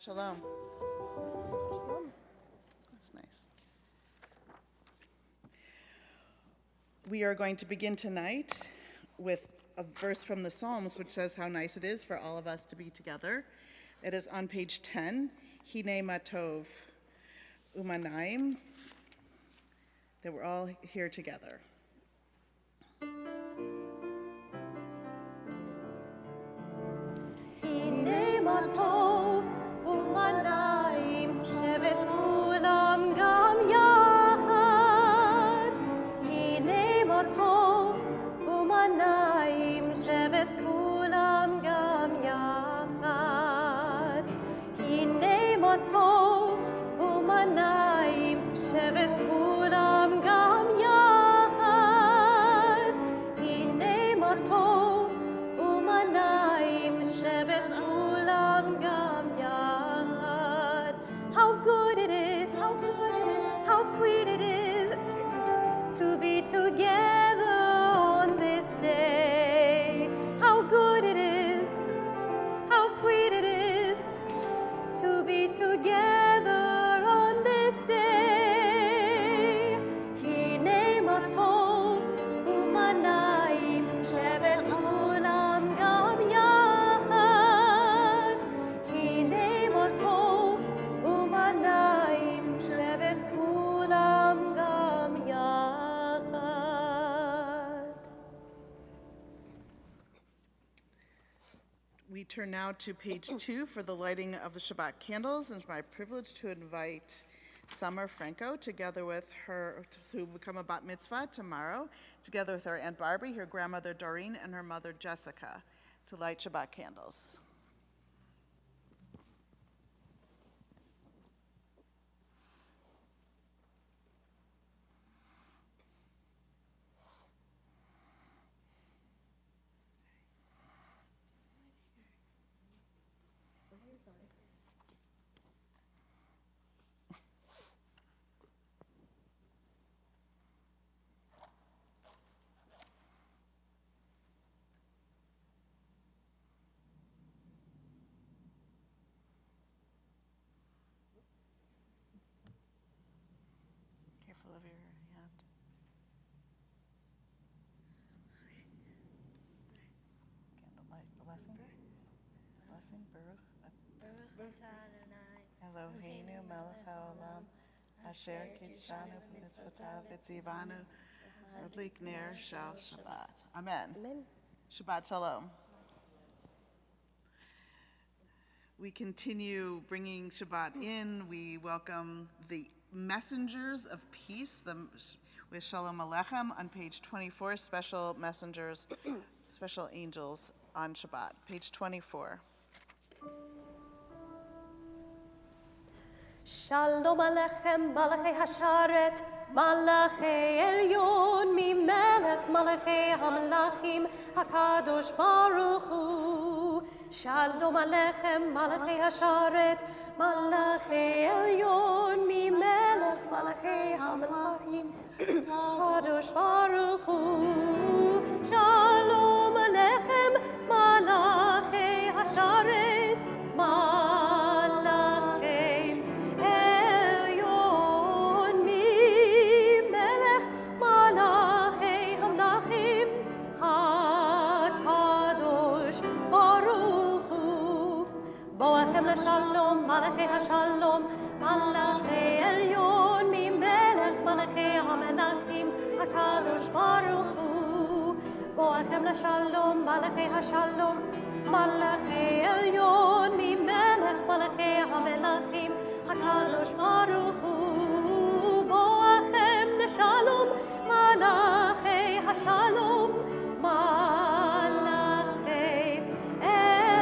Shalom. That's nice. We are going to begin tonight with a verse from the Psalms, which says how nice it is for all of us to be together. It is on page 10, Hine Matov Umanaim, that we're all here together. Hine Matov Umanaim Shevet Kulam Gam Yahad. Hine Matov Umanaim Shevet Kulam Gam Yahad. Hine Matov Umanaim Shevet Kulam Gam Yahad. Hine Matov Umanaim Shevet Kulam Gam Yahad. How good it is, how sweet it is to be together on this day. How good it is, how sweet it is to be together on this day. Hine Matov Umanaim Shevet Kulam Gam Yahad. Hine Matov Umanaim Shevet Kulam Gam Yahad. We turn now to page 2 for the lighting of the Shabbat candles, and it's my privilege to invite Summer Franco together with her, to become a bat mitzvah tomorrow, together with her Aunt Barbie, her grandmother Doreen, and her mother Jessica, to light Shabbat candles. Careful of your hand. Candlelight blessing. Blessing, Baruch. Eloheinu melech haolam, asher kidshanu b'mitzvotav v'tzivanu adlik ner shal Shabbat. Amen. Shabbat Shalom. We continue bringing Shabbat in. We welcome the messengers of peace, with Shalom Aleichem on page 24, special messengers, special angels on Shabbat, page 24. Shalom Aleichem, Malachei Hasharet, Malachei Elyon, Mimelech Malachei Hamlachim, HaKadosh Baruch Hu. Shalom Aleichem, Malachei Hasharet, Malachei Elyon, Mimelech Malachei Hamlachim, HaKadosh Baruch Hu. Shalom Aleichem, Malachei Hasharet, Malachei Elyon, Mimelech Malachei Hamlachim, HaKadosh Baruch Hu. Boachem LaShalom, Malachei HaShalom, Malachei Elyon, Mimelech Malachei HaMelachim, HaKadosh Baruch Hu. Boachem LaShalom, Malachei HaShalom, Malachei Elyon, Mimelech Malachei HaMelachim, HaKadosh Baruch Hu. Boachem LaShalom, Malachei HaShalom, Malachei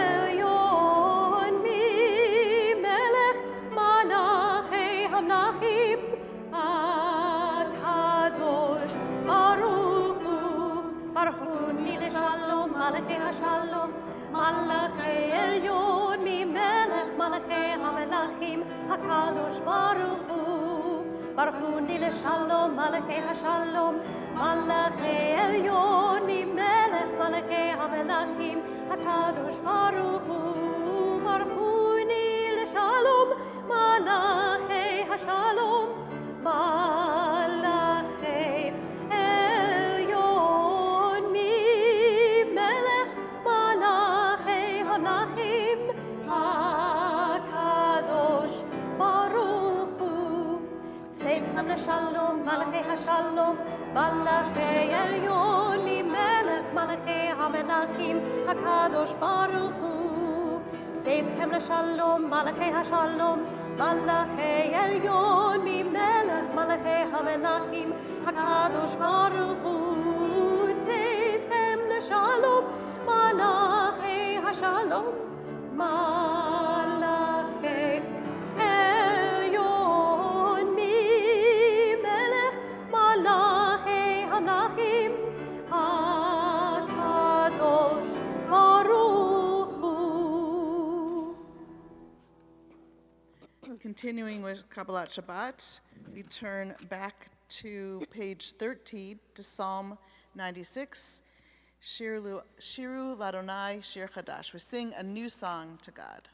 Elyon, Mimelech Malachei HaMelachim, HaKadosh Baruch Hu. Baruch Hu Nile Shalom, Malachei HaShalom, Malachei Elyon, Mimelech Malachei HaMelachim, HaKadosh Baruch Hu. Baruch Hu Nile Shalom, Malachei HaShalom, Malachei Elyon, Mimelech Malachei HaMelachim, HaKadosh Baruch Hu. Baruch Hu Nile Shalom. המלאכים, הקדוש ברוך הוא. צאתכם לשלום, מלאכי השלום, מלאכי עליון ממלך, מלאכי המלאכים, הקדוש ברוך הוא. צאתכם לשלום, מלאכי השלום, מלאכי עליון ממלך, מלאכי המלאכים, הקדוש ברוך הוא. Continuing with Kabbalat Shabbat, we turn back to page 13 to Psalm 96, Shiru Ladonai Shir Chadash. We sing a new song to God.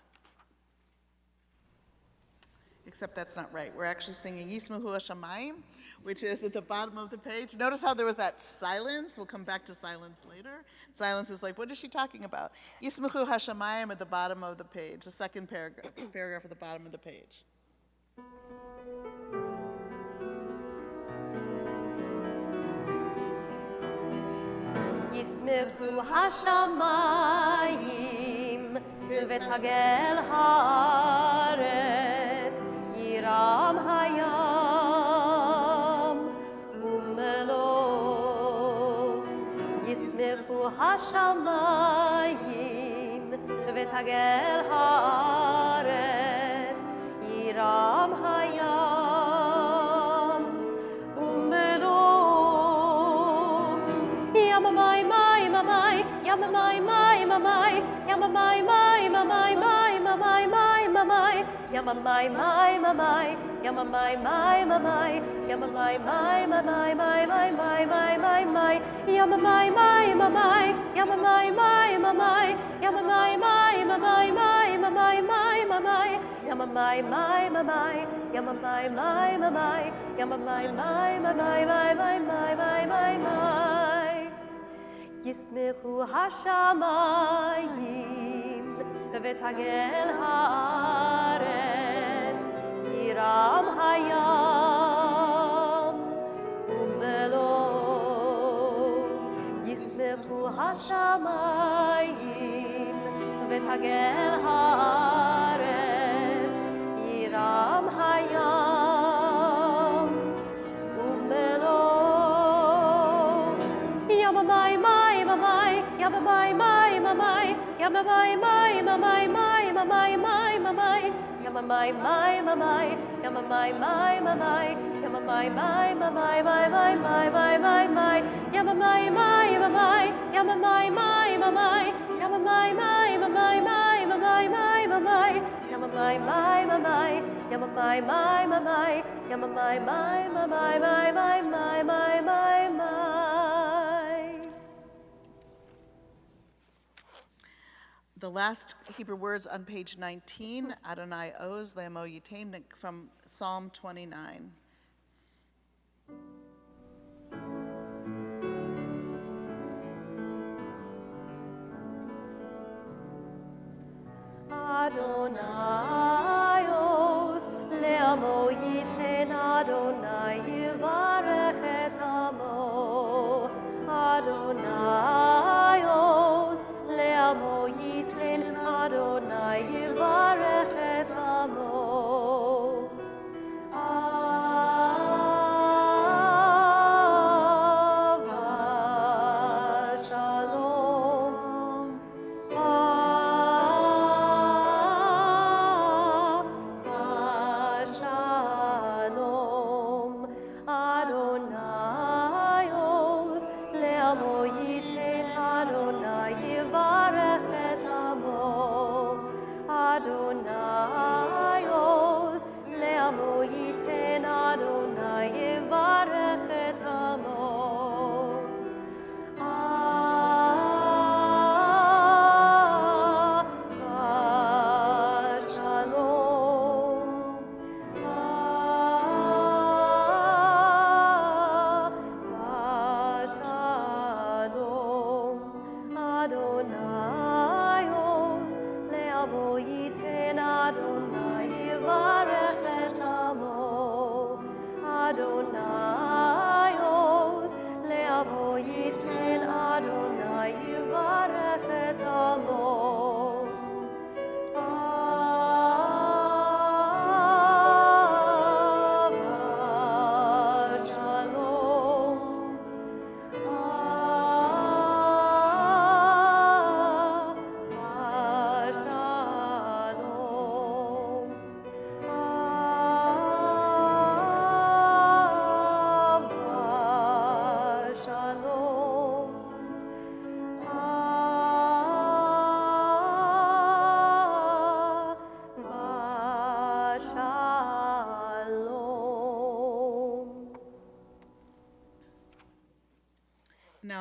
Except that's not right. We're actually singing Yismahu Hashamayim, which is at the bottom of the page. Notice how there was that silence. We'll come back to silence later. Silence is like, what is she talking about? Yismahu Hashamayim at the bottom of the page, the second paragraph at the bottom of the page. ישמחו השמיים ותגל הארץ, ירם הים ומלוא. ישמחו השמיים ותגל הארץ, ירם הים ומלוא. יממי מי ממי, יממי מי ממי, יממי מי ממי מי ממי מי ממי, יממי מי ממי, יממי מי ממי, יממי מי ממי מי מי מי מי מי מי, יממי מי ממי, יממי מי ממי, יממי מי ממי מי ממי מי ממי, יממי מי ממי, יממי מי ממי, יממי מי ממי מי מי מי מי מי. ישמחו השמיים ותגל הארץ, ירם הים ומלוא. ישמחו השמיים ותגל הארץ, ירם הים ומלוא. יממי מי ממי, יממי מי ממי, יממי מי ממי מי ממי מי ממי, יממי מי ממי, יממי מי ממי, יממי מי ממי מי מי מי מי מי מי, יממי מי ממי, יממי מי ממי, יממי מי ממי מי ממי מי ממי, יממי מי ממי, יממי מי ממי, יממי מי ממי מי מי מי מי מי. The last Hebrew words on page 19, Adonai Oz, Le'amo Yitain, from Psalm 29. Adonai Oz, Le'amo Yitain, Adonai Yivarech et Amo. Adonai Oz, Le'amo Yitain, Adonai Yivarech et Amo. Ava Shalom.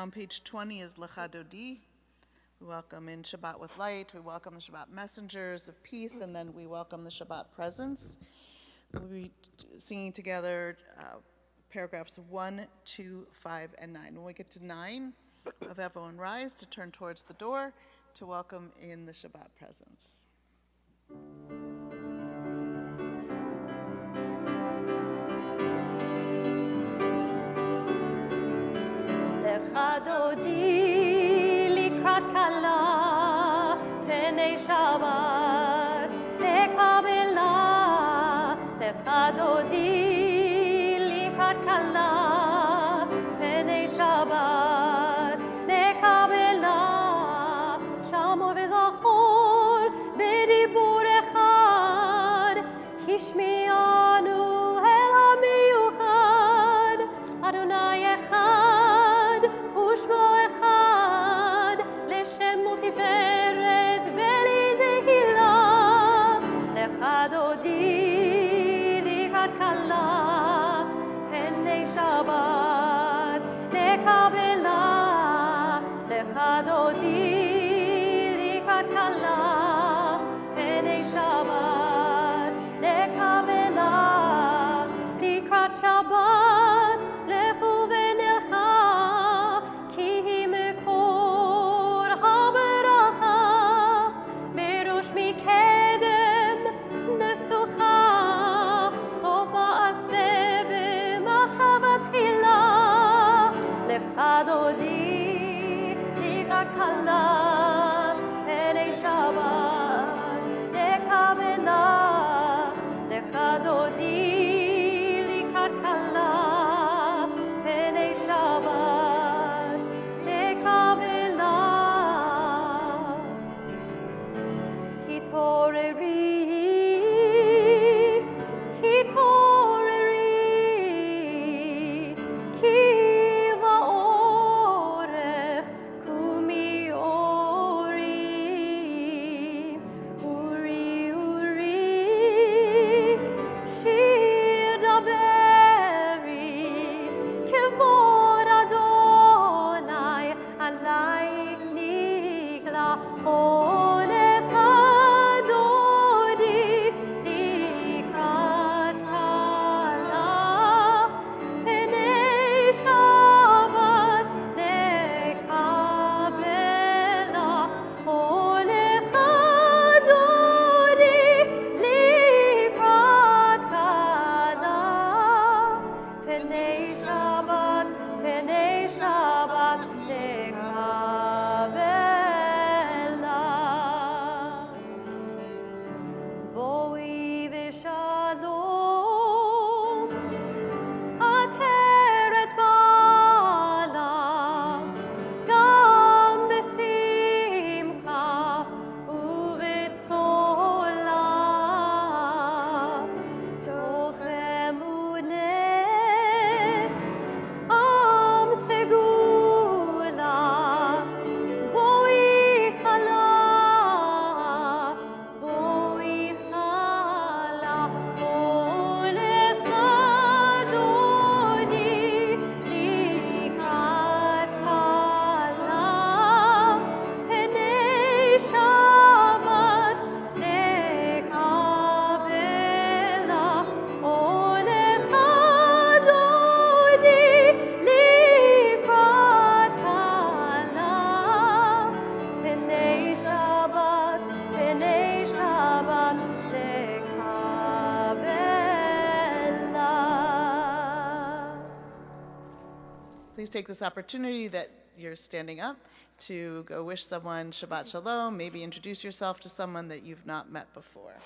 Now on page 20 is Lecha Dodi. We welcome in Shabbat with light. We welcome the Shabbat messengers of peace, and then we welcome the Shabbat presence. We'll be singing together paragraphs 1, 2, 5, and 9. When we get to 9, have everyone rise to turn towards the door to welcome in the Shabbat presence. Lecha dodi likrat kala penei Shabbat nekabela. Lecha dodi likrat kala penei Shabbat nekabela. Shamo v'zachor b'dibur echad hishmianu el hamiyuchad Adonai echad ושמו אחד לשם ותפארת ולתהילה. לך דודי לקראת כלה פני שבת נקבלה. לך דודי לקראת כלה פני שבת נקבלה. לקראת שבת לכו ונלכה כי היא מקור הברכה. מראש מקדם נסוכה סוף מעשה במחשבה תחילה. לך דודי לקראת כלה פני שבת נקבלה. לך דודי לקראת כלה פני שבת נקבלה. התעוררי, התעוררי, כי באורך קומי אורי. אורי, אורי, שיר דברי, כבוד אדוני עלייך נגלה. לך דודי לקראת כלה פני שבת נקבלה. לך דודי לקראת כלה פני שבת נקבלה. בואי ושלום עטרת בעלה גם בשמחה ובצולה. תוך אמונה עם סגולה. בואי חלה, בואי חלה. לך דודי לקראת כלה פני שבת נקבלה. לך דודי לקראת כלה פני שבת נקבלה. Please take this opportunity that you're standing up to go wish someone Shabbat Shalom, maybe introduce yourself to someone that you've not met before.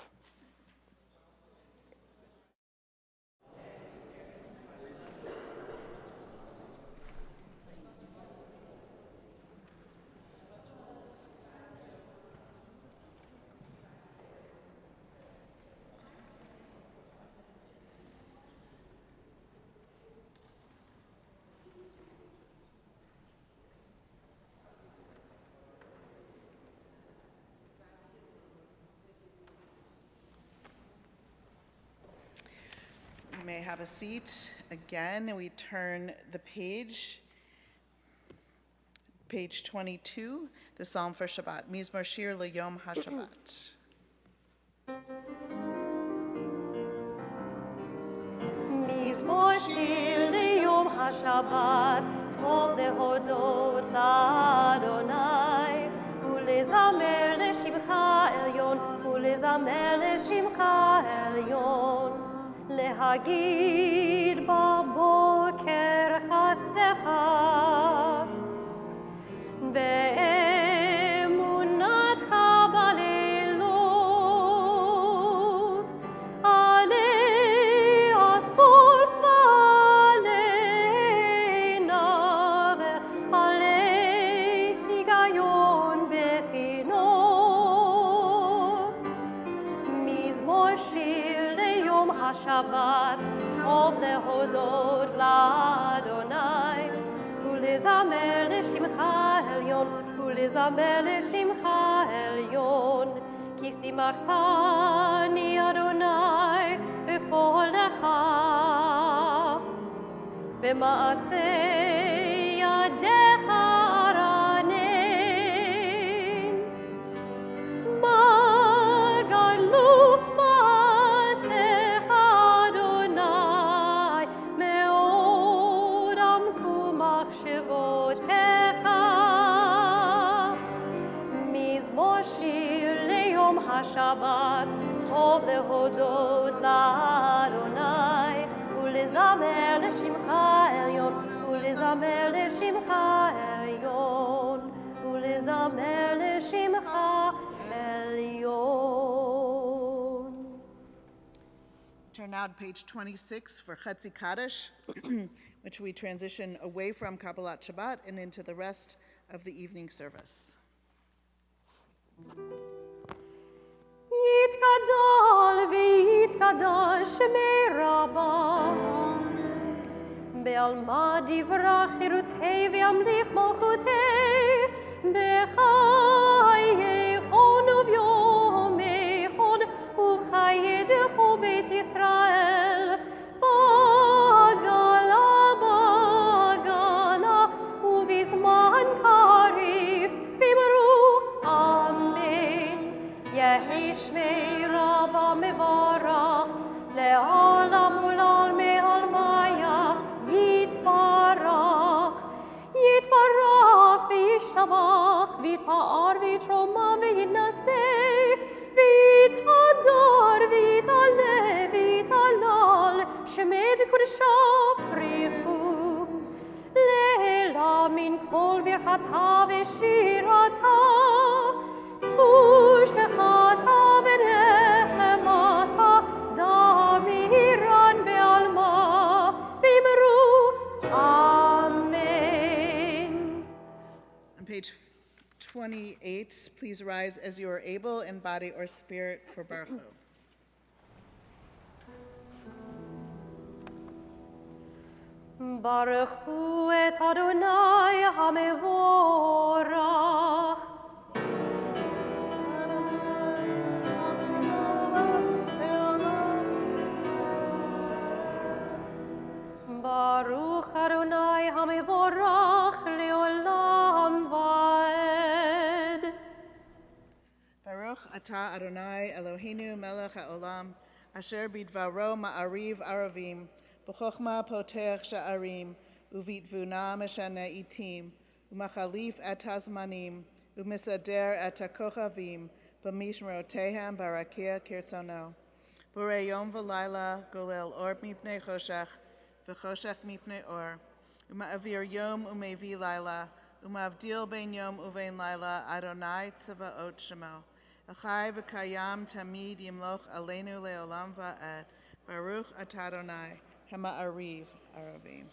You may have a seat again, and we turn the page page 22, the Psalm for Shabbat, Mizmor Shir L'Yom HaShabbat. מזמור שיר ליום השבת, טוב להודות לאדוני, ולזמר לשמך עליון, ולזמר לשמך עליון, להגיד בבוקר חסדך, באמונתך בלילות, עלי עשור ועלי נבר, עלי היגיון בכינור. מזמור שיר ליום השבת, טוב להודות לאדוני, ולזמר לשמך עליון, ולזמר לשמך עליון. כי שימחתני אדוני בפועלך, במעשה ידיך ארנן. מה גדלו מעשיך אדוני, מאוד עמקו מחשבותיך. מזמור שיר ליום השבת, טוב להודות לאדוני, ולזמר לשמך עליון, ולזמר לשמך עליון, ולזמר לשמך עליון. Turn now to page 26 for Chetzi Kaddish, which we transition away from Kabbalat Shabbat and into the rest of the evening service. יתגדל ויתקדש שמי רבה, בעלמא דברה חירותי וימליך מלכותי, בחיי חון וביומי חון, ובחיי דחו בית ישראל, בגלה ובזמן קריב, ואמרו אמן. יהי שמי רבה מברך, לעולם ולעלמי עלמיה יתברך. יתברך וישתבח, ויתפאר ויתרומם ויתנשא, ויתהדר ויתעלה ויתהלל, שמד קודשו בריחו. לעילה מן כל ברכתה ושירתה, תושבחתה ונחמתה, דמירן בעלמא, ואמרו אמן. On page 28, please rise as you are able in body or spirit for Baruch Hu. ברך הוא את אדוני המבורך. ברוך אדוני המבורך לעולם ועד. Baruch atah Adonai Eloheinu melech haolam, asher bidvaro ma'ariv aravim, b'chokhmah potech sha'arim, uvitvuna meshane itim, umachalif et hazmanim, umisader et hakochavim, b'mishmerotehem barakia kirtzono. Borei yom v'layla golel or mipnei choshech, v'choshech mipnei or, uma'avir yom umevi layla, umavdil ben yom uvein layla, Adonai tzavaot shemo. Achai v'kayam tamid yimloch aleinu le'olam va'ed. Baruch atah Adonai hama'ariv aravim.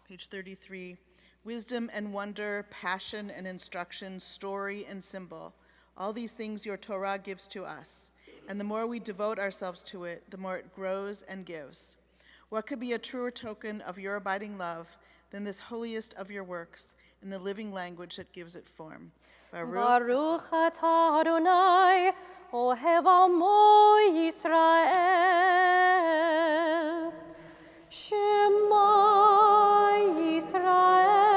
Page 33. Wisdom and wonder, passion and instruction, story and symbol. All these things your Torah gives to us. And the more we devote ourselves to it, the more it grows and gives. What could be a truer token of your abiding love than this holiest of your works in the living language that gives it form? Baruch atah Adonai, ohev amo Yisrael. Shema Yisrael.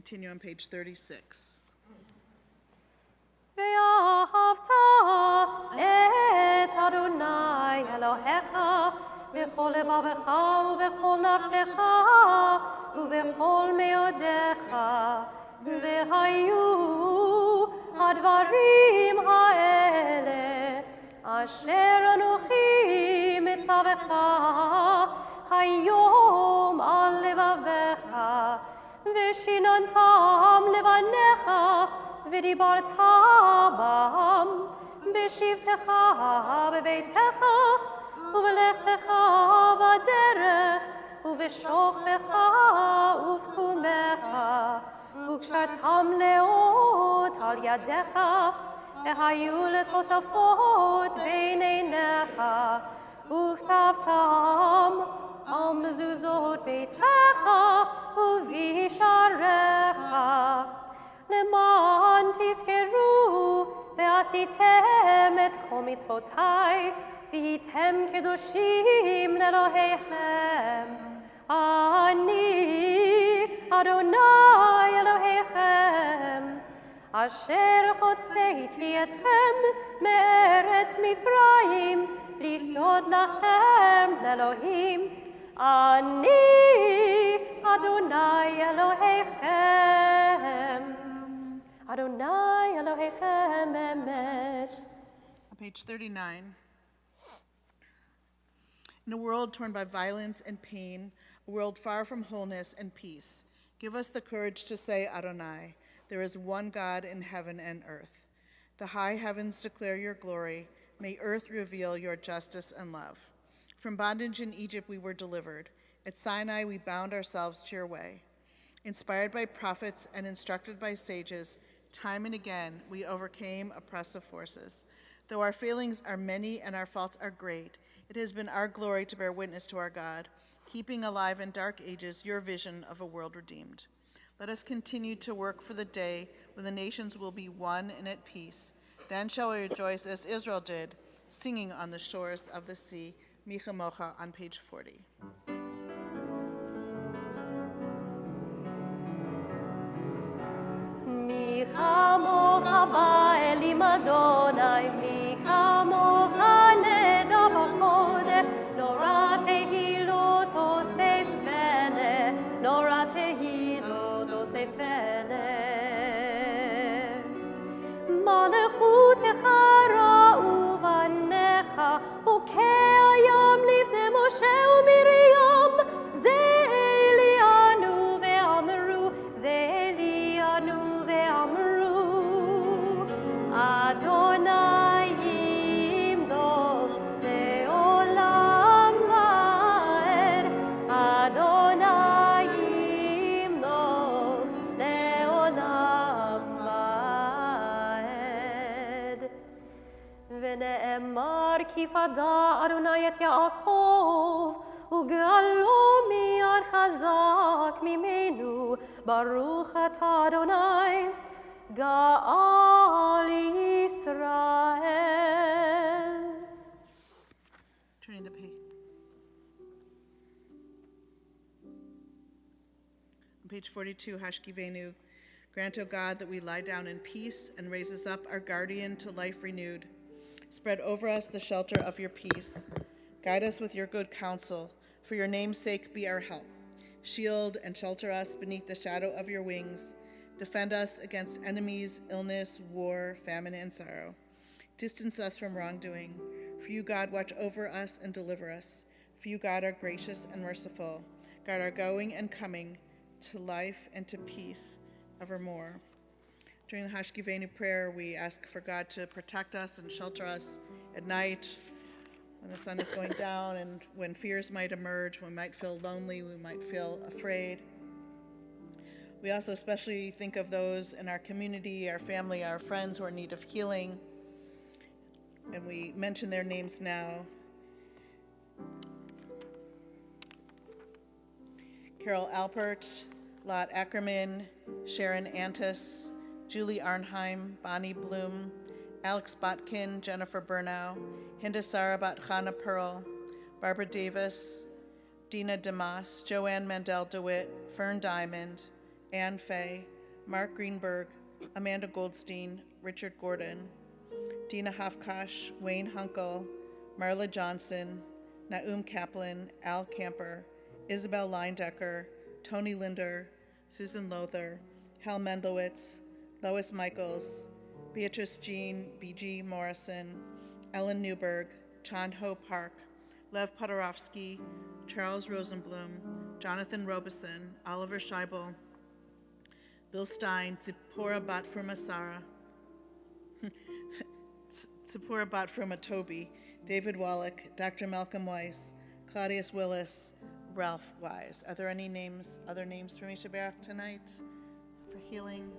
continue on page 36. ואהבת את אדוני אלוהיך בכל לבבך ובכל נפשך ובכל מאודיך, והיו הדברים האלה אשר אנוכי מצווך היום על לבבך, ושיננתם לבניך ודיברת בם בשבתך בביתך ובלכתך בדרך ובשוכבך ובקומך, וקשרתם לאות על ידיך, והיו לטוטפות בין עיניך, וכתבתם על מזוזות ביתך ובשעריך, למען תזכרו ועשיתם את כל מצוותיי, והייתם קדושים לאלוהיכם. אני אדוני אלוהיכם, אשר הוצאתי אתכם מארץ מצרים, להיות לכם לאלוהים. אני אדוני אלוהיכם, אדוני אלוהיכם אמת. On page 39. In a world torn by violence and pain, a world far from wholeness and peace, give us the courage to say, Adonai, there is one God in heaven and earth. The high heavens declare your glory. May earth reveal your justice and love. From bondage in Egypt we were delivered. At Sinai we bound ourselves to your way. Inspired by prophets and instructed by sages, time and again we overcame oppressive forces. Though our failings are many and our faults are great, it has been our glory to bear witness to our God, keeping alive in dark ages your vision of a world redeemed. Let us continue to work for the day when the nations will be one and at peace. Then shall we rejoice as Israel did, singing on the shores of the sea. Micha Mocha on page 40. מי כמוך באלים אדוני, מי כמוך נדב הקודש, נורא תהילות אוסף אלה, נורא תהילות אוסף אלה. מלכותך ראו בניך, וכהים לפני משה ומרים, זה אלינו ואמרו, זה אלינו ואמרו, אדוני ימלוך לעולם ועד, אדוני ימלוך לעולם ועד. ונאמר כי פדה אדוני את יעקב, וגאלו מיד חזק ממנו, ברוך אתה אדוני, גאל ישראל. Turning the page. On page 42, Hashkivenu, grant, O God, that we lie down in peace and raise us up our guardian to life renewed. Spread over us the shelter of your peace. Guide us with your good counsel. For your name's sake, be our help. Shield and shelter us beneath the shadow of your wings. Defend us against enemies, illness, war, famine, and sorrow. Distance us from wrongdoing. For you, God, watch over us and deliver us. For you, God, are gracious and merciful. Guard our going and coming to life and to peace evermore. During the Hashkivenu prayer, we ask for God to protect us and shelter us at night, when the sun is going down and when fears might emerge, we might feel lonely, we might feel afraid. We also especially think of those in our community, our family, our friends who are in need of healing, and we mention their names now. Carol Alpert, Lot Ackerman, Sharon Antis, Julie Arnheim, Bonnie Bloom, Alex Botkin, Jennifer Burnau, Hinda Sarabat Chana Pearl, Barbara Davis, Dina Demas, Joanne Mandel DeWitt, Fern Diamond, Ann Fay, Mark Greenberg, Amanda Goldstein, Richard Gordon, Dina Hafkash, Wayne Hunkel, Marla Johnson, Naum Kaplan, Al Camper, Isabel Leindecker, Tony Linder, Susan Lother, Hal Mendelowitz, Lois Michaels, Beatrice Jean, B.G. Morrison, Ellen Newberg, Chan Ho Park, Lev Podorovsky, Charles Rosenblum, Jonathan Robeson, Oliver Scheibel, Bill Stein, Zipporah Batfruma Sarah, Zipporah Batfruma Toby, David Wallach, Dr. Malcolm Weiss, Claudius Willis, Ralph Wise. Are there any names, other names for Misha Barak tonight for healing?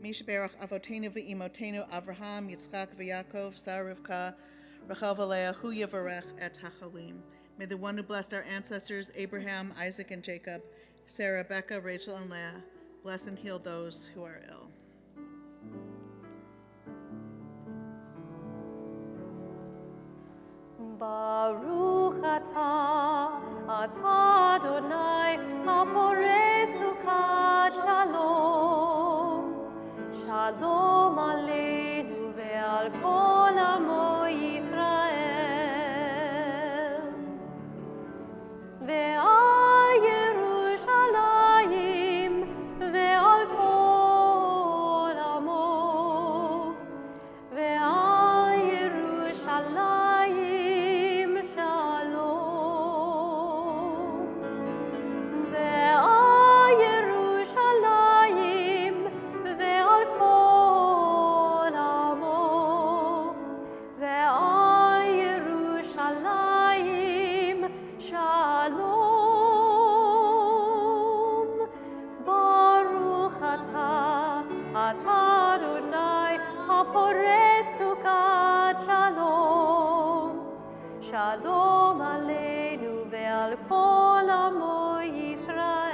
Misha Baruch Avotenu v'Imotenu Avraham, Yitzchak v'Yaakov, Sarah Rivka, Rachel v'Leah, Hu Yavarech et Hachalim. May the one who blessed our ancestors, Abraham, Isaac, and Jacob, Sarah, Rebecca, Rachel, and Leah, bless and heal those who are ill. Baruch atah Adonai, haporei sukkot shalom. Shalom aleinu ve'al kol amo Yisrael. Ve'al Yerushalayim ve'al kol amo. Ve'al Yerushalayim shalom. Ve'al Yerushalayim ve'al kol amo. Ve'al Yerushalayim shalom. Baruch atah Adonai haporei sukkot shalom. Shalom aleinu ve'al kol amo Yisrael.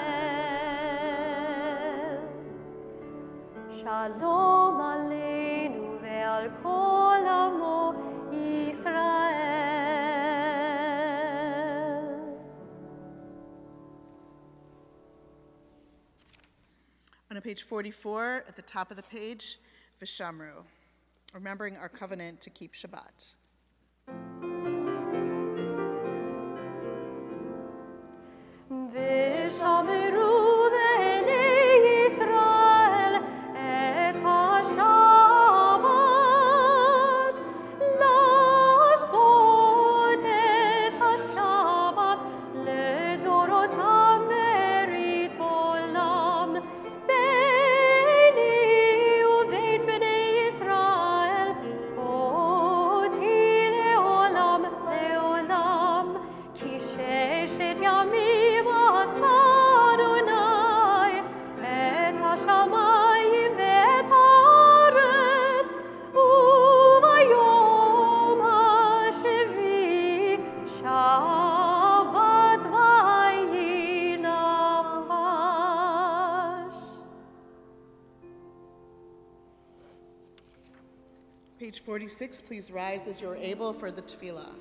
Shalom aleinu ve'al kol amo Yisrael. On page 44, at the top of the page, Vishamru, remembering our covenant to keep Shabbat. Vishamru b'nei Yisrael et ha-Shabbat, la'asot et ha-Shabbat ledorotam merit olam. Beini uvein b'nei Yisrael oti le'olam le'olam, ki sheshet yamim asa Adonai et hashamayim ve'et haaretz, ubayom hashvi Shabbat vayi nachash. Page 46, please rise as you're able for the tefillah.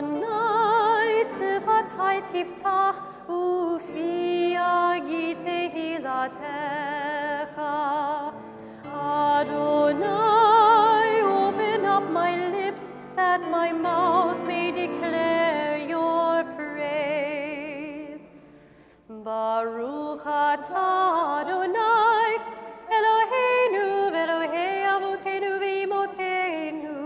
Adonai sifatai tiftach ufi yagi tehilatecha. Adonai, open up my lips that my mouth may declare your praise. Baruch atah Adonai, Eloheinu v'Elohei avotenu v'imotenu,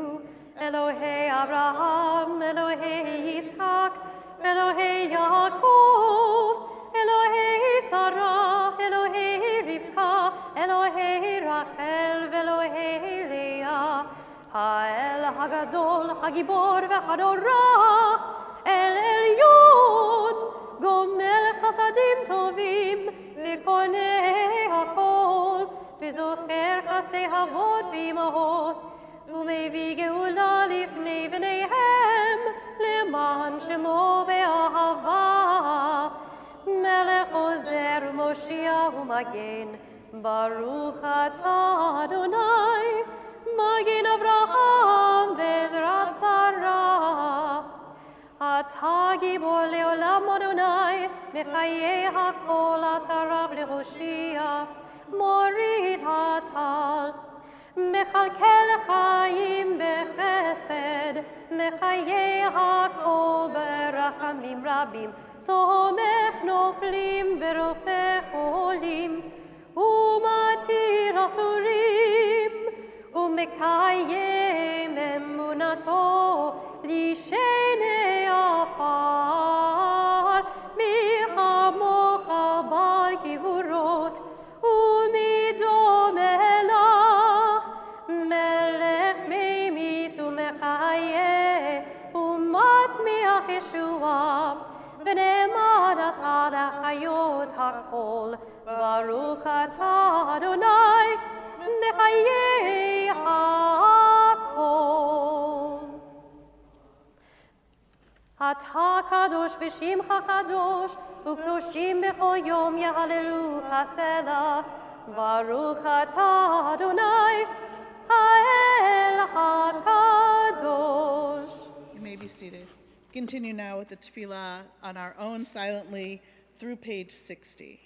Elohei Abraham, Elohei Yitzchak, Elohei Yaakov, Elohei Sarah, Elohei Rivka, Elohei Rachel, Elohei Leah, Ha'el Hagadol, Hagibor v'Hadorah, El Elyon, Gomel Chasadim Tovim, V'konei Hakol, V'zocher Chasdei Havot v'Imahot, ומביא גאולה לפני בניהם, למען שמו באהבה, מלך עוזר ומושיע ומגן, ברוך אתה אדוני, מגן אברהם ועזרת שרה. אתה גיבור לעולם אדוני, מחיי הכל אתה רב להושיע, מוריד הטל. מכלכל חיים בחסד, מחיי הכל ברחמים רבים, סומך נופלים ורופא חולים, ומתיר אסורים, ומקיים אמונתו לשני עפר. מי כמוך בעל גבורות, ומי דומה לך, מלך ממית ומחיה, ומצמיח ישועה, ונאמן אתה לחיות הכל. ברוך אתה אדוני, מחיי הכל. אתה קדוש ושמך קדוש, וקדושים בכל יום יהללוך סלה. ברוך אתה אדוני, האל הקדוש. You may be seated. Continue now with the tefillah on our own silently through page 60.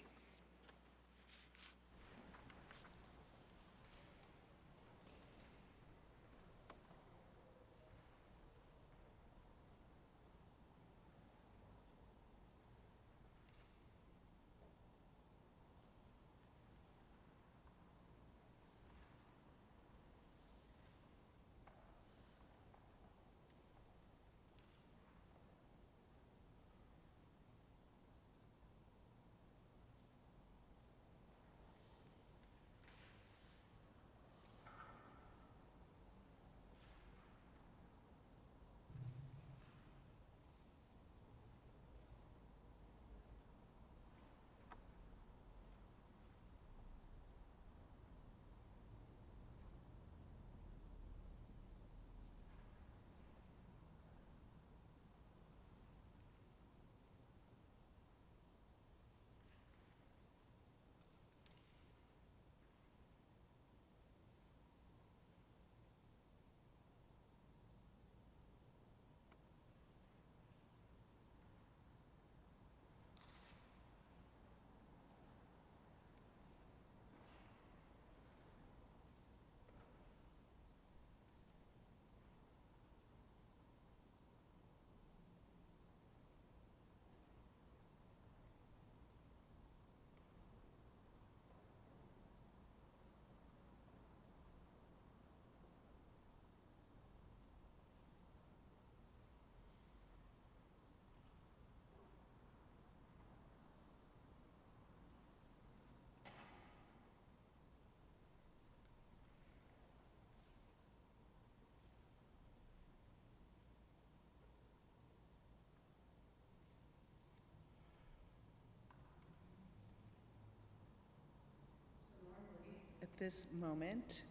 This moment,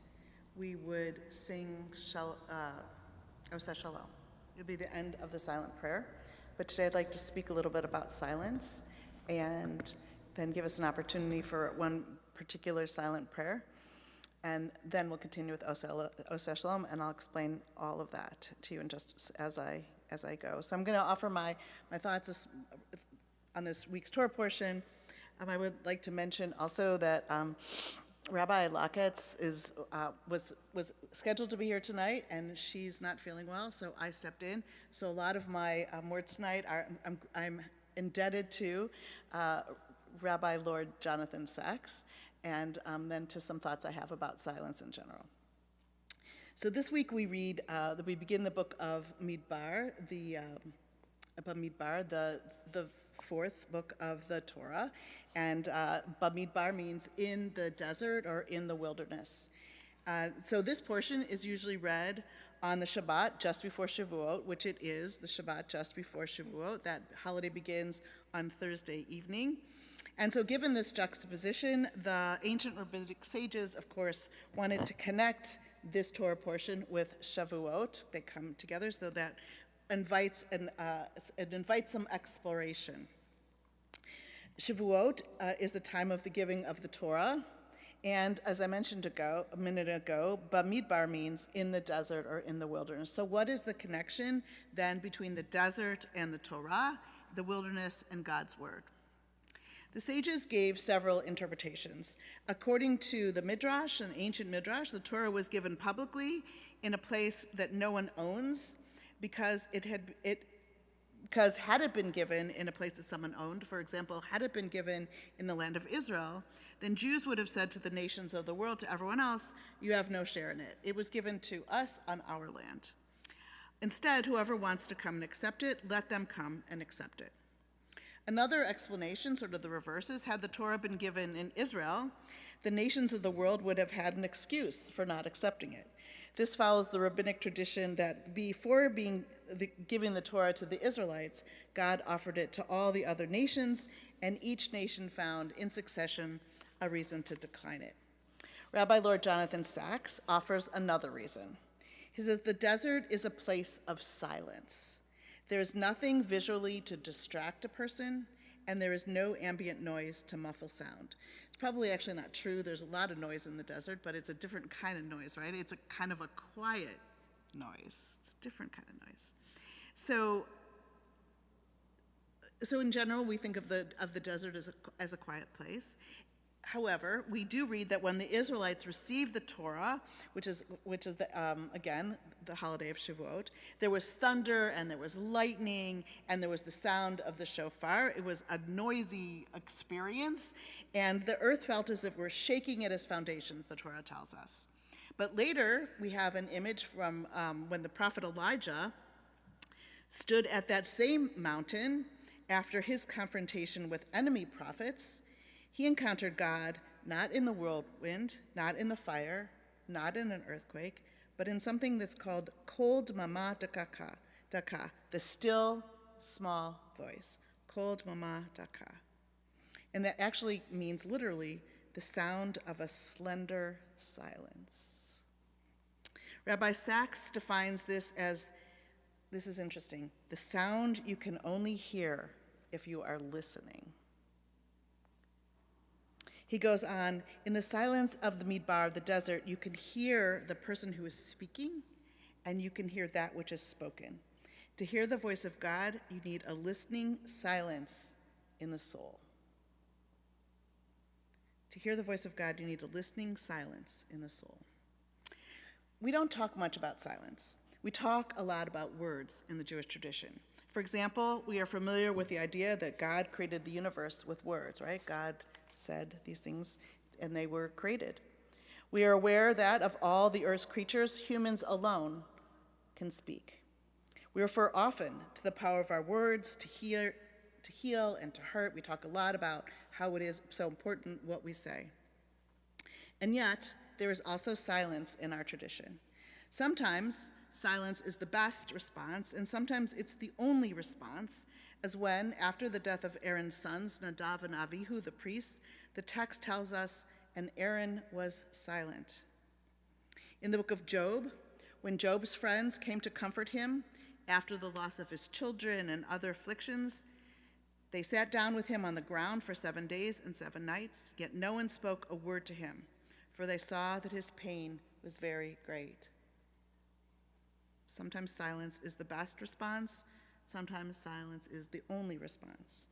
we would sing Oseh Shalom. It would be the end of the silent prayer. But today I'd like to speak a little bit about silence and then give us an opportunity for one particular silent prayer. And then we'll continue with Oseh Shalom, and I'll explain all of that to you in just as I go. So I'm going to offer my thoughts on this week's Torah portion. I would like to mention also that Rabbi Laketz was scheduled to be here tonight, and she's not feeling well, so I stepped in. So a lot of my words tonight I'm indebted to Rabbi Lord Jonathan Sachs, and then to some thoughts I have about silence in general. So this week we begin the book of Midbar, the fourth book of the Torah. And Bamidbar means in the desert or in the wilderness. So this portion is usually read on the Shabbat just before Shavuot, which it is, the Shabbat just before Shavuot. That holiday begins on Thursday evening. And so given this juxtaposition, the ancient rabbinic sages, of course, wanted to connect this Torah portion with Shavuot. They come together so that invites some exploration. Shavuot is the time of the giving of the Torah, and as I mentioned a minute ago, Bamidbar means in the desert or in the wilderness. So what is the connection then between the desert and the Torah, the wilderness and God's word? The sages gave several interpretations. According to the Midrash, an ancient Midrash, the Torah was given publicly in a place that no one owns, because had it been given in a place that someone owned, for example, had it been given in the land of Israel, then Jews would have said to the nations of the world, to everyone else, you have no share in it. It was given to us on our land. Instead, whoever wants to come and accept it, let them come and accept it. Another explanation, sort of the reverse, is had the Torah been given in Israel, the nations of the world would have had an excuse for not accepting it. This follows the rabbinic tradition that before giving the Torah to the Israelites, God offered it to all the other nations, and each nation found in succession a reason to decline it. Rabbi Lord Jonathan Sacks offers another reason. He says the desert is a place of silence. There is nothing visually to distract a person, and there is no ambient noise to muffle sound. It's probably actually not true. There's a lot of noise in the desert, but it's a different kind of noise, right? It's a kind of a quiet noise. It's a different kind of noise. So in general, we think of the desert as a quiet place. However, we do read that when the Israelites received the Torah, which is again the holiday of Shavuot, there was thunder and there was lightning and there was the sound of the shofar. It was a noisy experience, and the earth felt as if we're shaking at its foundations, the Torah tells us. But later, we have an image from when the prophet Elijah stood at that same mountain after his confrontation with enemy prophets. He encountered God not in the whirlwind, not in the fire, not in an earthquake, but in something that's called kol dmama daka, the still, small voice, kol dmama daka. And that actually means literally the sound of a slender silence. Rabbi Sacks defines this as, this is interesting, the sound you can only hear if you are listening. He goes on, in the silence of the midbar, the desert, you can hear the person who is speaking, and you can hear that which is spoken. To hear the voice of God, you need a listening silence in the soul. To hear the voice of God, you need a listening silence in the soul. We don't talk much about silence. We talk a lot about words in the Jewish tradition. For example, we are familiar with the idea that God created the universe with words, right? God said these things, and they were created. We are aware that of all the earth's creatures, humans alone can speak. We refer often to the power of our words to heal and to hurt. We talk a lot about how it is so important what we say. And yet, there is also silence in our tradition. Sometimes silence is the best response, and sometimes it's the only response, as when, after the death of Aaron's sons, Nadav and Avihu, the priests, the text tells us, and Aaron was silent. In the book of Job, when Job's friends came to comfort him after the loss of his children and other afflictions, they sat down with him on the ground for 7 days and 7 nights, yet no one spoke a word to him, for they saw that his pain was very great. Sometimes silence is the best response. Sometimes silence is the only response.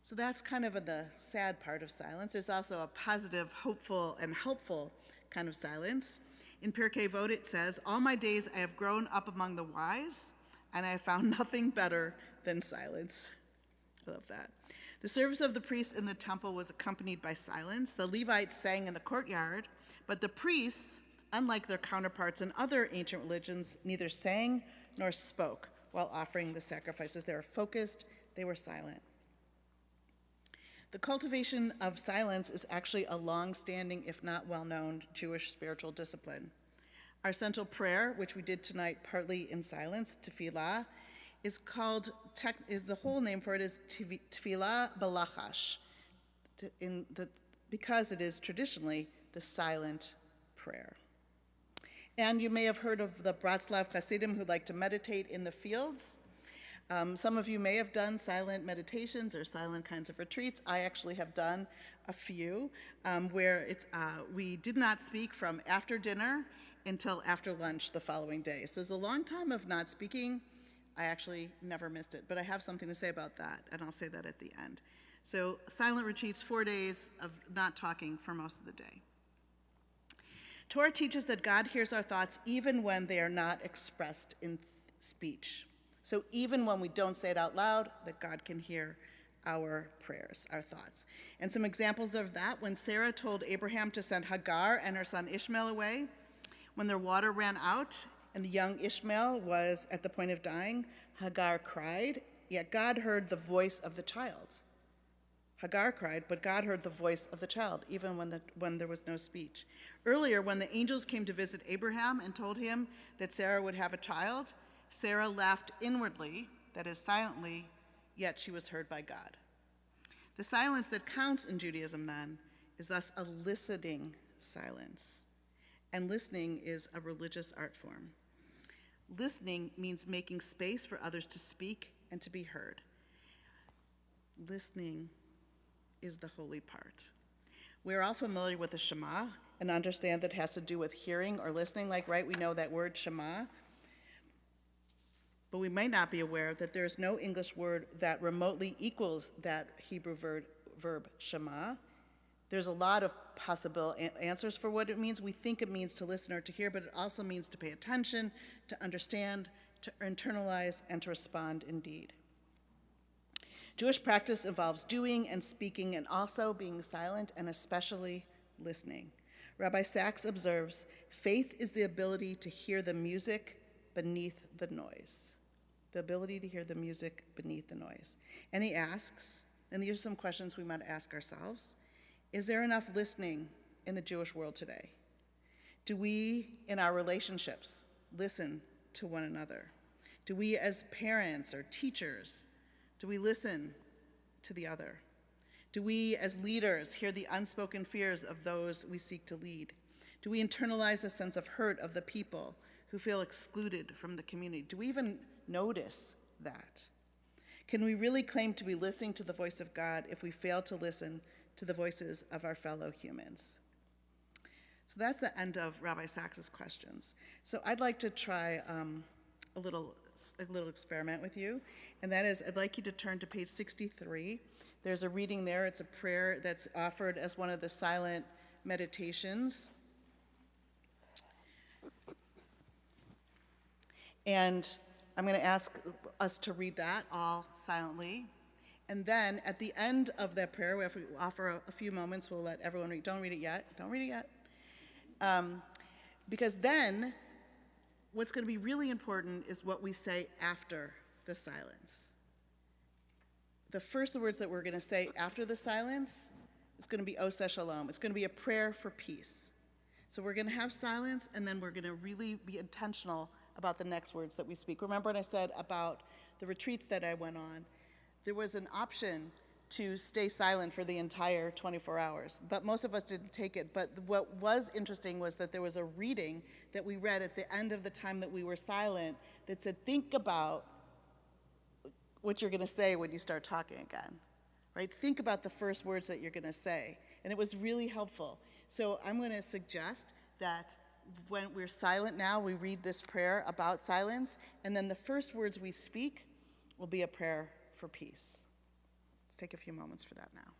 So that's kind of the sad part of silence. There's also a positive, hopeful, and helpful kind of silence. In Pirkei Avot it says, all my days I have grown up among the wise, and I have found nothing better than silence. I love that. The service of the priests in the temple was accompanied by silence. The Levites sang in the courtyard, but the priests, unlike their counterparts in other ancient religions, neither sang nor spoke while offering the sacrifices. They were focused, they were silent. The cultivation of silence is actually a long-standing, if not well-known, Jewish spiritual discipline. Our central prayer, which we did tonight partly in silence, tefillah, the whole name for it is tefillah balachash, because it is traditionally the silent prayer. And you may have heard of the Bratslav Hasidim who like to meditate in the fields. Some of you may have done silent meditations or silent kinds of retreats. I actually have done a few where we did not speak from after dinner until after lunch the following day. So it's a long time of not speaking. I actually never missed it, but I have something to say about that, and I'll say that at the end. So silent retreats, 4 days of not talking for most of the day. Torah teaches that God hears our thoughts even when they are not expressed in speech. So even when we don't say it out loud, that God can hear our prayers, our thoughts. And some examples of that, when Sarah told Abraham to send Hagar and her son Ishmael away, when their water ran out and the young Ishmael was at the point of dying, Hagar cried, yet God heard the voice of the child. Hagar cried, but God heard the voice of the child, even when there was no speech. Earlier, when the angels came to visit Abraham and told him that Sarah would have a child, Sarah laughed inwardly, that is, silently, yet she was heard by God. The silence that counts in Judaism, then, is thus a listening silence. And listening is a religious art form. Listening means making space for others to speak and to be heard. Listening is the holy part. We're all familiar with the Shema and understand that it has to do with hearing or listening, right? We know that word Shema. But we might not be aware that there is no English word that remotely equals that Hebrew verb Shema. There's a lot of possible answers for what it means. We think it means to listen or to hear, but it also means to pay attention, to understand, to internalize, and to respond indeed. Jewish practice involves doing and speaking and also being silent and especially listening. Rabbi Sachs observes, faith is the ability to hear the music beneath the noise. The ability to hear the music beneath the noise. And he asks, and these are some questions we might ask ourselves, is there enough listening in the Jewish world today? Do we, in our relationships, listen to one another? Do we as parents or teachers, do we listen to the other? Do we as leaders hear the unspoken fears of those we seek to lead? Do we internalize a sense of hurt of the people who feel excluded from the community? Do we even notice that? Can we really claim to be listening to the voice of God if we fail to listen to the voices of our fellow humans? So that's the end of Rabbi Sachs's questions. So I'd like to try a little experiment with you, and that is I'd like you to turn to page 63. There's a reading there. It's a prayer that's offered as one of the silent meditations. And I'm going to ask us to read that all silently. And then at the end of that prayer, we offer a few moments. We'll let everyone read. Don't read it yet. Don't read it yet. Because then what's going to be really important is what we say after the silence. The first words that we're going to say after the silence is going to be Oseh Shalom. It's going to be a prayer for peace. So we're going to have silence, and then we're going to really be intentional about the next words that we speak. Remember what I said about the retreats that I went on? There was an option to stay silent for the entire 24 hours, but most of us didn't take it. But what was interesting was that there was a reading that we read at the end of the time that we were silent that said, think about what you're going to say when you start talking again, right? Think about the first words that you're going to say. And it was really helpful. So I'm going to suggest that when we're silent now, we read this prayer about silence, and then the first words we speak will be a prayer for peace. Let's take a few moments for that now.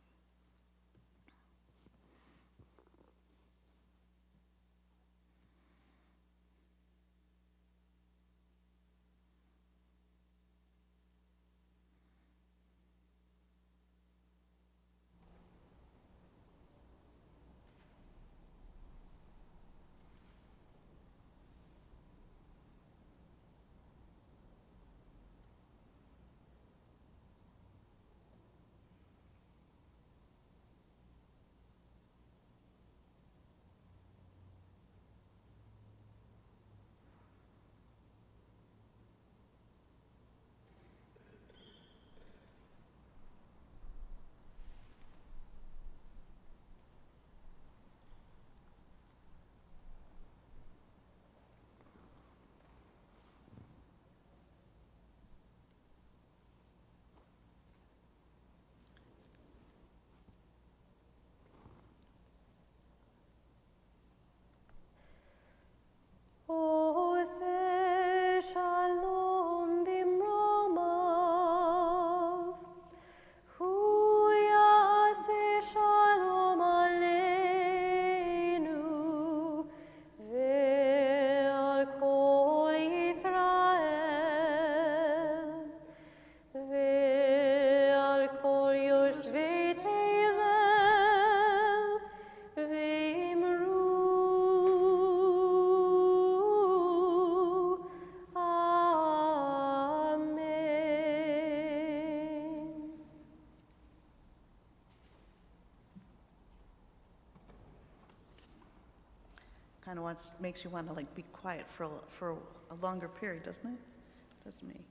kind of makes you want to like be quiet for a longer period, doesn't it? Doesn't me.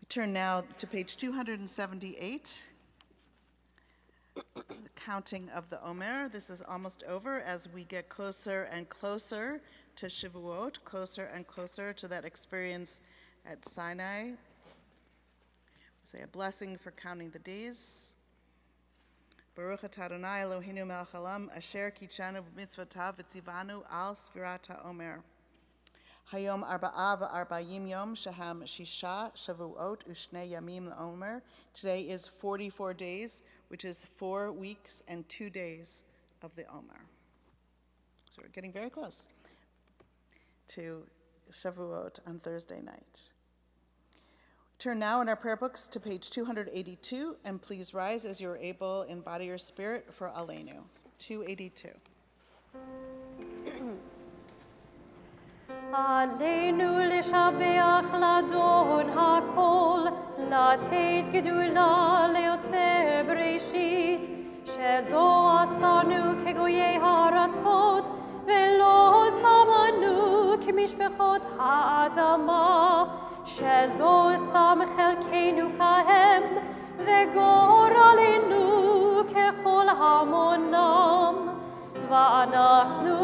We turn now to page 278. The counting of the Omer. This is almost over as we get closer and closer to Shavuot, closer and closer to that experience at Sinai. We say a blessing for counting the days. Baruch atah Adonai Eloheinu melech haolam asher kitshanu b'mitzvotav v'tzivanu al sfirat ha'omer. Hayom arba'a v'arba'im yom shaham shisha shavuot u'shnei yamim l'omer. Today is 44 days, which is 4 weeks and 2 days of the Omer. So we're getting very close to Shavuot on Thursday night. Turn now in our prayer books to page 282, and please rise as you are able in body or spirit for Aleinu. 282. עלינו לשבח לאדון הכל, לתת גדולה ליוצר בראשית, שלא עשנו כגויי הארצות, ולא שמנו כמשפחות האדמה, שלא שם חלקנו כהם, וגורלנו ככל המונם, ואנחנו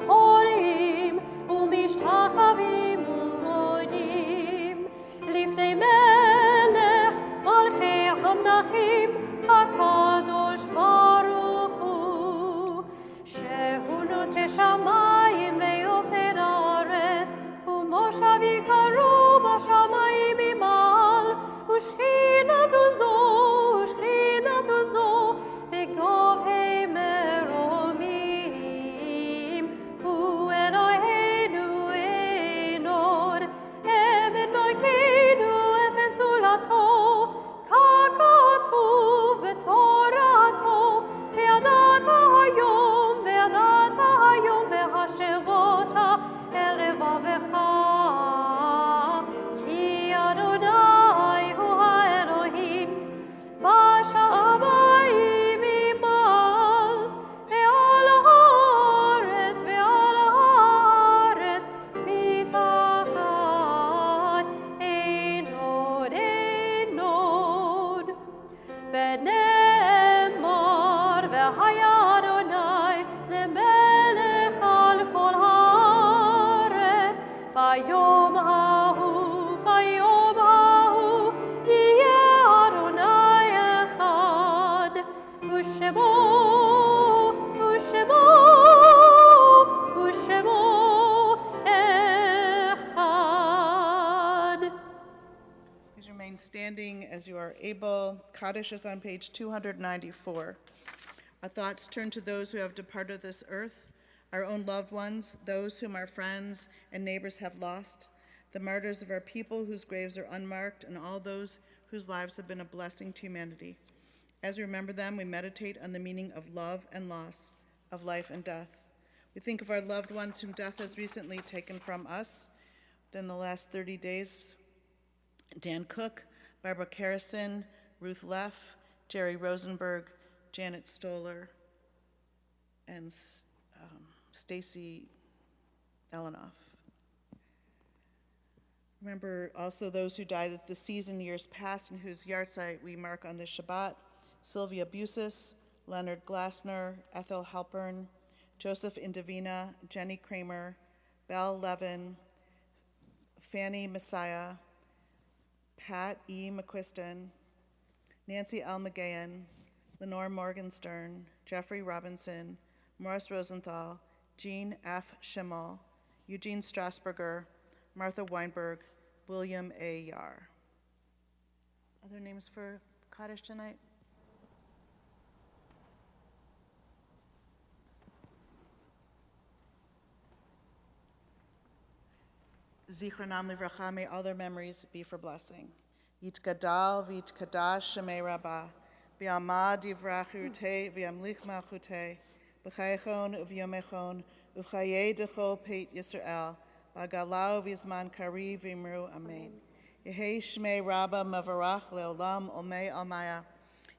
קוראים ומשתחווים ומודים לפני מלך מלכי המלכים הקדוש ברוך הוא, שהוא נוטה שמיים ויוסד הארץ, ומושבי קרוב בשמיים ממעל, ושכינתו זו בגובה מרומים, הוא אלוהינו אין עוד, אמת מלכנו אפס זולתו, ככתוב בתורתו, וידעת היום והשבות אל לבבך, כי אדוני הוא האלוהים בשמיים ממעל, ועל הארץ מתחת, אין עוד. ונאמר והיה אדוני למלך על כל הארץ, ביום ההוא יהיה אדוני אחד, ושמו אחד. Please remain standing as you are able. Kaddish is on page 294. Our thoughts turn to those who have departed this earth, our own loved ones, those whom our friends and neighbors have lost, the martyrs of our people whose graves are unmarked, and all those whose lives have been a blessing to humanity. As we remember them, we meditate on the meaning of love and loss, of life and death. We think of our loved ones whom death has recently taken from us. Within the last 30 days, Dan Cook, Barbara Carrison, Ruth Leff, Jerry Rosenberg, Janet Stoller, and Stacy Elenoff. Remember also those who died at the season years past and whose yahrzeit we mark on this Shabbat: Sylvia Busis, Leonard Glassner, Ethel Halpern, Joseph Indovina, Jenny Kramer, Belle Levin, Fanny Messiah, Pat E. McQuiston, Nancy L. McGahan, Lenore Morgenstern, Jeffrey Robinson, Morris Rosenthal, Jean F. Schimmel, Eugene Strasburger, Martha Weinberg, William A. Yar. Other names for Kaddish tonight? Zichronam livracha, may all their memories be for blessing. Yitgadal v'yitkadash shemei rabbah, v'yamad yivrach yirutei v'yamlich malchutei, b'chayechon uv'yomechon, uv'chayei decho peit Yisrael, b'agalau v'yizman kari v'imru amen. Yehei shmei rabbah mavarach leolam olmei almaya,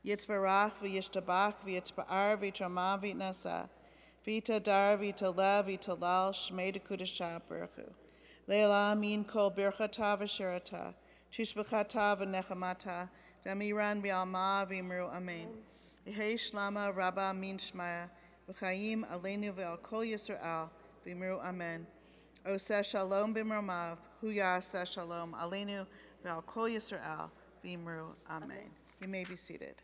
yitzbarach v'yishtabach v'yitzba'ar v'yitrama v'yitnasa, Vita dar, vita lev, vita lal, shmei de kudasha berchu. Leila min kol birchata v'shirata, tishbachata v'nechamata, damiran v'alma v'imru amen. Yehei shlama rabba min shmaya, v'chaim aleinu v'al kol Yisrael, v'imru amen. Oseh shalom b'mromav, hu yaseh shalom aleinu v'al kol Yisrael, v'imru amen. You may be seated.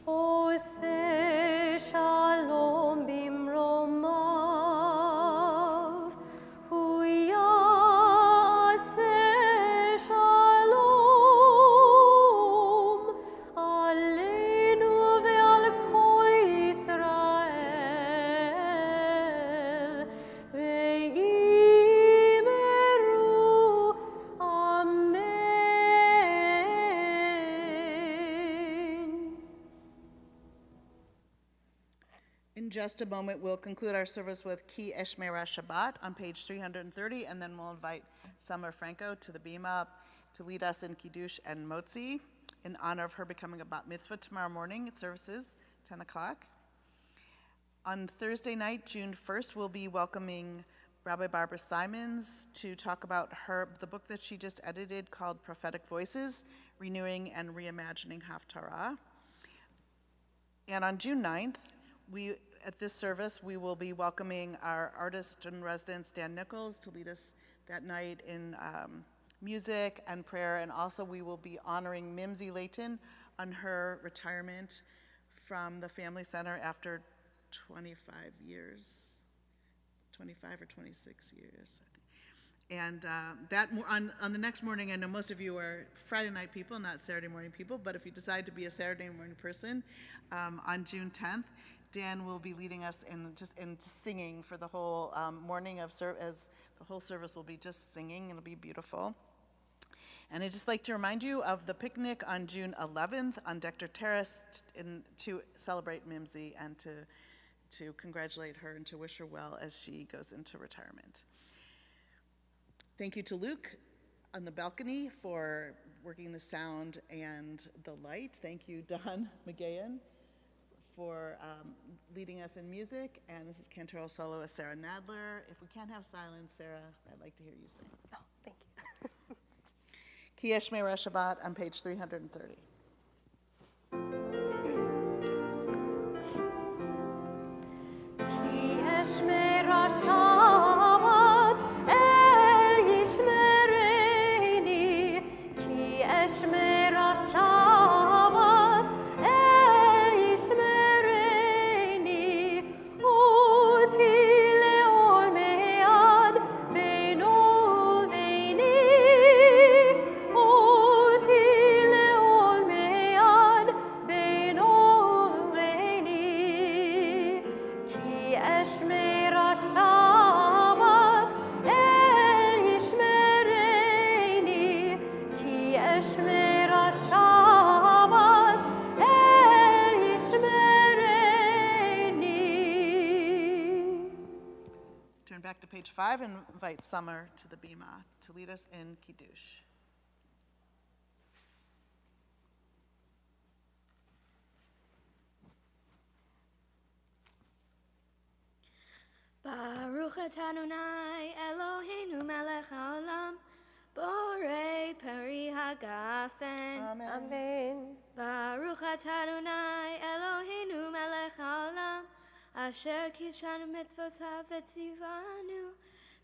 Oseh shalom bimromav, hu yaseh shalom aleinu ve'al kol Yisrael, ve'imru amen. In just a moment, we'll conclude our service with Ki Eshmera Shabbat on page 330, and then we'll invite Summer Franco to the bima to lead us in Kiddush and Motzi in honor of her becoming a bat mitzvah tomorrow morning at services, 10 o'clock. On Thursday night, June 1st, we'll be welcoming Rabbi Barbara Simons to talk about the book that she just edited called Prophetic Voices, Renewing and Reimagining Haftarah. And on June 9th, at this service, we will be welcoming our artist in residence, Dan Nichols, to lead us that night in music and prayer. And also we will be honoring Mimsy Layton on her retirement from the Family Center after 25 years, 25 or 26 years, I think. And on the next morning, I know most of you are Friday night people, not Saturday morning people, but if you decide to be a Saturday morning person, on June 10th, Dan will be leading us in singing for the whole morning of service. The whole service will be just singing. It'll be beautiful. And I'd just like to remind you of the picnic on June 11th on Dector Terrace to celebrate Mimsy and to congratulate her and to wish her well as she goes into retirement. Thank you to Luke on the balcony for working the sound and the light. Thank you, Don McGahan, for leading us in music. And this is cantoral soloist Sarah Nadler. If we can't have silence, Sarah, I'd like to hear you sing. Oh, thank you. Ki Eshmera Shabbat on page 330. Ki eshmera Shabbat el yishmereini, ki eshmera Shabbat el yishmereini, uti leol me'ad beino veini, uti leol me'ad beino veini, ki eshmera Shabbat el yishmereini, ki eshmera Shabbat el yishmereini. Turn back to page 5 and invite Summer to the bima to lead us in Kiddush. Baruch atah Adonai Eloheinu melech haolam, borei peri hagafen. Amen. Baruch atah Adonai Eloheinu melech haolam, asher kidshanu mitzvotav v'tzivanu,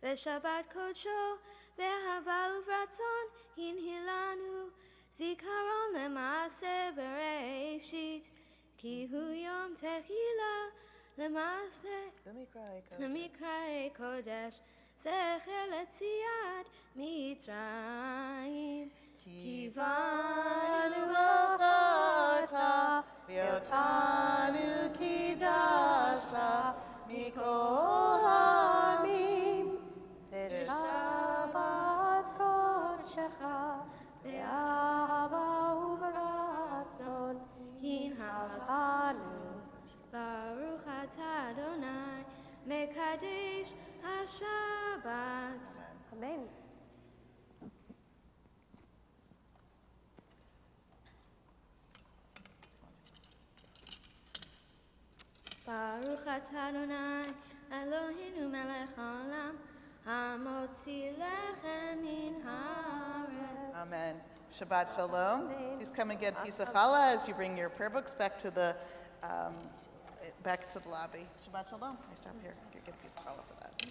v'shabbat kodsho, v'hava uvratzon hinhilanu, zikaron lema'aseh bereishit, ki hu yom tehila lema'aseh למקראי קודש, זכר לציאת מצרים. Kivanu v'chata, v'yotanu kidashta, mikol hamim, Shabbat kodshecha, be'ahava u'beratzon, הינהלתנו. Baruch atah Adonai, mekadesh HaShabbat. Amen. Baruch atah Adonai Eloheinu melech haolam hamotzi lechem min haaretz. Amen. Shabbat Shalom. Please come and get a piece of challah as you bring your prayer books back to the lobby. Shabbat Shalom. I stop here. Get a piece of challah for that.